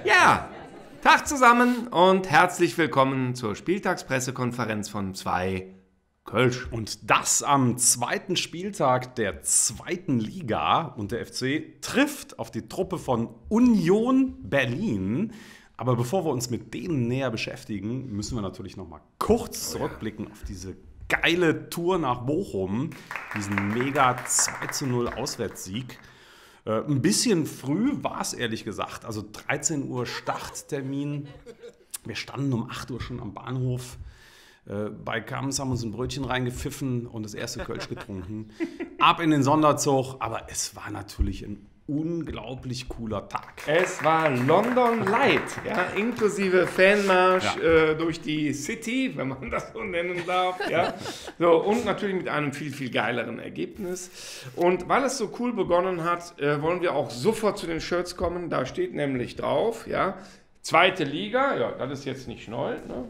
Ja, Tag zusammen und herzlich willkommen zur Spieltagspressekonferenz von 2 Kölsch. Und das am zweiten Spieltag der zweiten Liga. Und der FC trifft auf die Truppe von Union Berlin. Aber bevor wir uns mit denen näher beschäftigen, müssen wir natürlich noch mal kurz zurückblicken auf diese geile Tour nach Bochum. Diesen mega 2:0 Auswärtssieg. Ein bisschen früh war es, ehrlich gesagt. Also 13 Uhr Starttermin. Wir standen um 8 Uhr schon am Bahnhof. Bei Kams haben uns ein Brötchen reingepfiffen und das erste Kölsch getrunken. Ab in den Sonderzug. Aber es war natürlich ein unglaublich cooler Tag. Es war London Light, ja, inklusive Fanmarsch durch die City, wenn man das so nennen darf. Ja. So, und natürlich mit einem viel, viel geileren Ergebnis. Und weil es so cool begonnen hat, wollen wir auch sofort zu den Shirts kommen. Da steht nämlich drauf, ja, zweite Liga, ja, das ist jetzt nicht neu. Ne?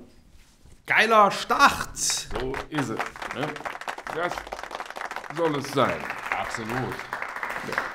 Geiler Start! So ist es. Ne? Das soll es sein. Absolut.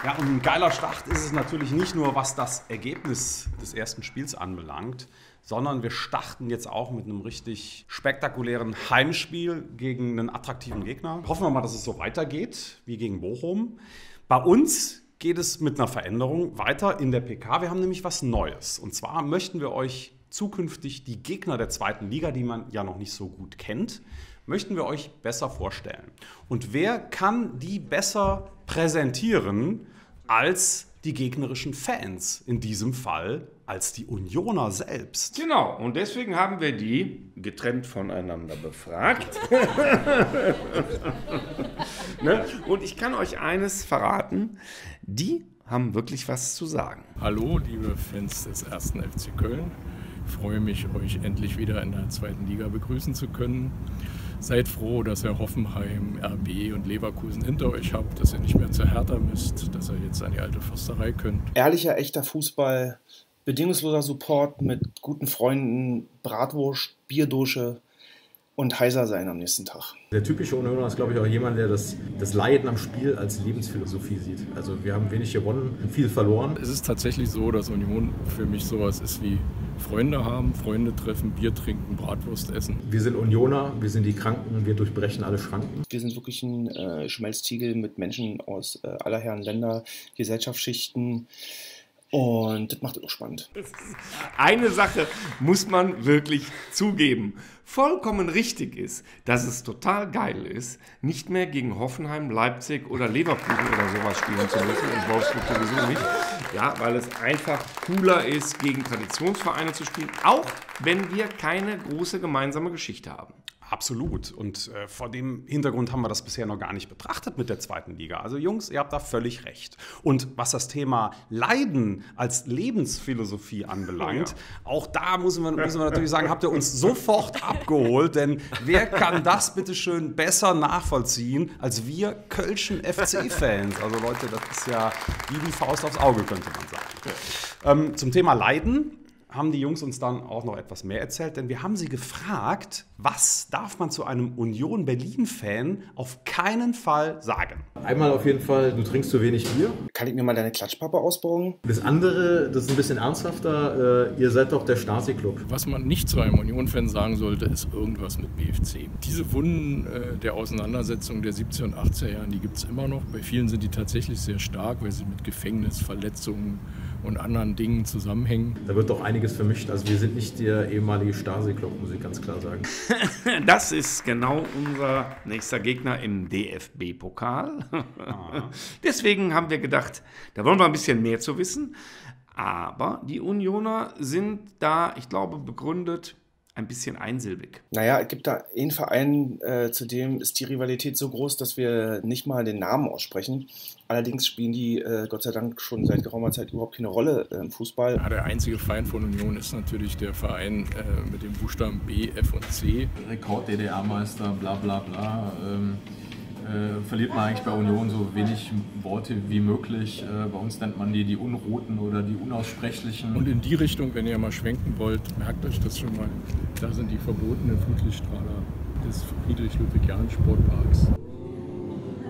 Ja, und ein geiler Start ist es natürlich nicht nur, was das Ergebnis des ersten Spiels anbelangt, sondern wir starten jetzt auch mit einem richtig spektakulären Heimspiel gegen einen attraktiven Gegner. Hoffen wir mal, dass es so weitergeht wie gegen Bochum. Bei uns geht es mit einer Veränderung weiter in der PK. Wir haben nämlich was Neues. Und zwar möchten wir euch zukünftig die Gegner der zweiten Liga, die man ja noch nicht so gut kennt, möchten wir euch besser vorstellen. Und wer kann die besser präsentieren als die gegnerischen Fans? In diesem Fall als die Unioner selbst. Genau, und deswegen haben wir die getrennt voneinander befragt. Ne? Und ich kann euch eines verraten, die haben wirklich was zu sagen. Hallo, liebe Fans des 1. FC Köln. Ich freue mich, euch endlich wieder in der zweiten Liga begrüßen zu können. Seid froh, dass ihr Hoffenheim, RB und Leverkusen hinter euch habt, dass ihr nicht mehr zur Hertha müsst, dass ihr jetzt an die alte Försterei könnt. Ehrlicher, echter Fußball, bedingungsloser Support mit guten Freunden, Bratwurst, Bierdusche und heiser sein am nächsten Tag. Der typische Unioner ist, glaube ich, auch jemand, der das Leiden am Spiel als Lebensphilosophie sieht. Also wir haben wenig gewonnen und viel verloren. Es ist tatsächlich so, dass Union für mich sowas ist wie Freunde haben, Freunde treffen, Bier trinken, Bratwurst essen. Wir sind Unioner, wir sind die Kranken, wir durchbrechen alle Schranken. Wir sind wirklich ein Schmelztiegel mit Menschen aus aller Herren Länder, Gesellschaftsschichten. Und das macht es auch spannend. Eine Sache muss man wirklich zugeben. Vollkommen richtig ist, dass es total geil ist, nicht mehr gegen Hoffenheim, Leipzig oder Leverkusen oder sowas spielen zu müssen. Und Wolfsburg sowieso nicht. Ja, weil es einfach cooler ist, gegen Traditionsvereine zu spielen, auch wenn wir keine große gemeinsame Geschichte haben. Absolut. Und vor dem Hintergrund haben wir das bisher noch gar nicht betrachtet mit der zweiten Liga. Also Jungs, ihr habt da völlig recht. Und was das Thema Leiden als Lebensphilosophie anbelangt, auch da müssen wir natürlich sagen, habt ihr uns sofort abgeholt. Denn wer kann das bitte schön besser nachvollziehen als wir Kölschen FC-Fans? Also Leute, das ist ja wie die Faust aufs Auge, könnte man sagen. Zum Thema Leiden haben die Jungs uns dann auch noch etwas mehr erzählt, denn wir haben sie gefragt, was darf man zu einem Union Berlin-Fan auf keinen Fall sagen? Einmal auf jeden Fall, du trinkst zu wenig Bier. Kann ich mir mal deine Klatschpappe ausbauen? Das andere, das ist ein bisschen ernsthafter, ihr seid doch der Stasi-Club. Was man nicht zu einem Union-Fan sagen sollte, ist irgendwas mit BFC. Diese Wunden der Auseinandersetzung der 70er und 80er Jahren, die gibt es immer noch. Bei vielen sind die tatsächlich sehr stark, weil sie mit Gefängnis, Verletzungen und anderen Dingen zusammenhängen. Da wird doch einiges vermischt. Also wir sind nicht der ehemalige Stasi-Club, muss ich ganz klar sagen. Das ist genau unser nächster Gegner im DFB-Pokal. Deswegen haben wir gedacht, da wollen wir ein bisschen mehr zu wissen. Aber die Unioner sind da, ich glaube, begründet ein bisschen einsilbig. Naja, es gibt da einen Verein, zu dem ist die Rivalität so groß, dass wir nicht mal den Namen aussprechen. Allerdings spielen die Gott sei Dank schon seit geraumer Zeit überhaupt keine Rolle im Fußball. Ja, der einzige Feind von Union ist natürlich der Verein mit den Buchstaben B, F und C. Rekord-DDR-Meister, bla bla bla. Verliert man eigentlich bei Union so wenig Worte wie möglich. Bei uns nennt man die Unroten oder die Unaussprechlichen. Und in die Richtung, wenn ihr mal schwenken wollt, merkt euch das schon mal. Da sind die verbotenen Flutlichtstrahler des Friedrich-Ludwig-Jahn-Sportparks.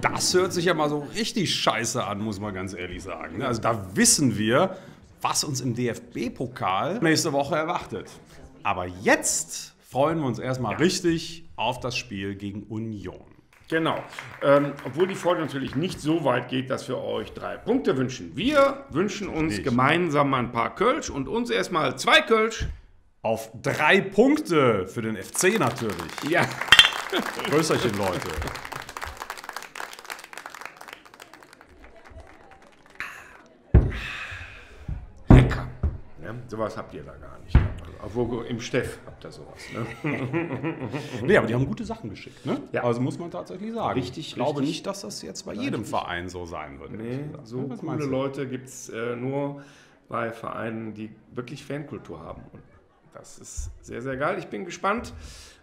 Das hört sich ja mal so richtig scheiße an, muss man ganz ehrlich sagen. Also da wissen wir, was uns im DFB-Pokal nächste Woche erwartet. Aber jetzt freuen wir uns erstmal richtig auf das Spiel gegen Union. Genau. Obwohl die Freude natürlich nicht so weit geht, dass wir euch 3 Punkte wünschen. Wir wünschen uns gemeinsam ein paar Kölsch und uns erstmal 2 Kölsch. Auf 3 Punkte für den FC natürlich. Ja. Größerchen, Leute. Lecker. Ja, sowas habt ihr da gar nicht. Obwohl im Steff habt ihr sowas. Ne? Nee, aber die haben gute Sachen geschickt, ne? Ja. Also muss man tatsächlich sagen. Richtig, ich glaube richtig. nicht, dass das jetzt bei jedem Verein so sein wird. Nee, so Was coole meinst du? Leute gibt es nur bei Vereinen, die wirklich Fankultur haben. Und das ist sehr, sehr geil. Ich bin gespannt,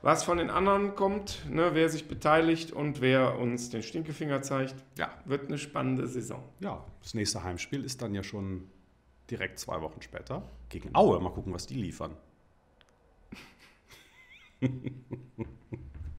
was von den anderen kommt, ne, wer sich beteiligt und wer uns den Stinkefinger zeigt. Ja. Wird eine spannende Saison. Ja, das nächste Heimspiel ist dann ja schon direkt 2 Wochen später gegen Aue. Mal gucken, was die liefern.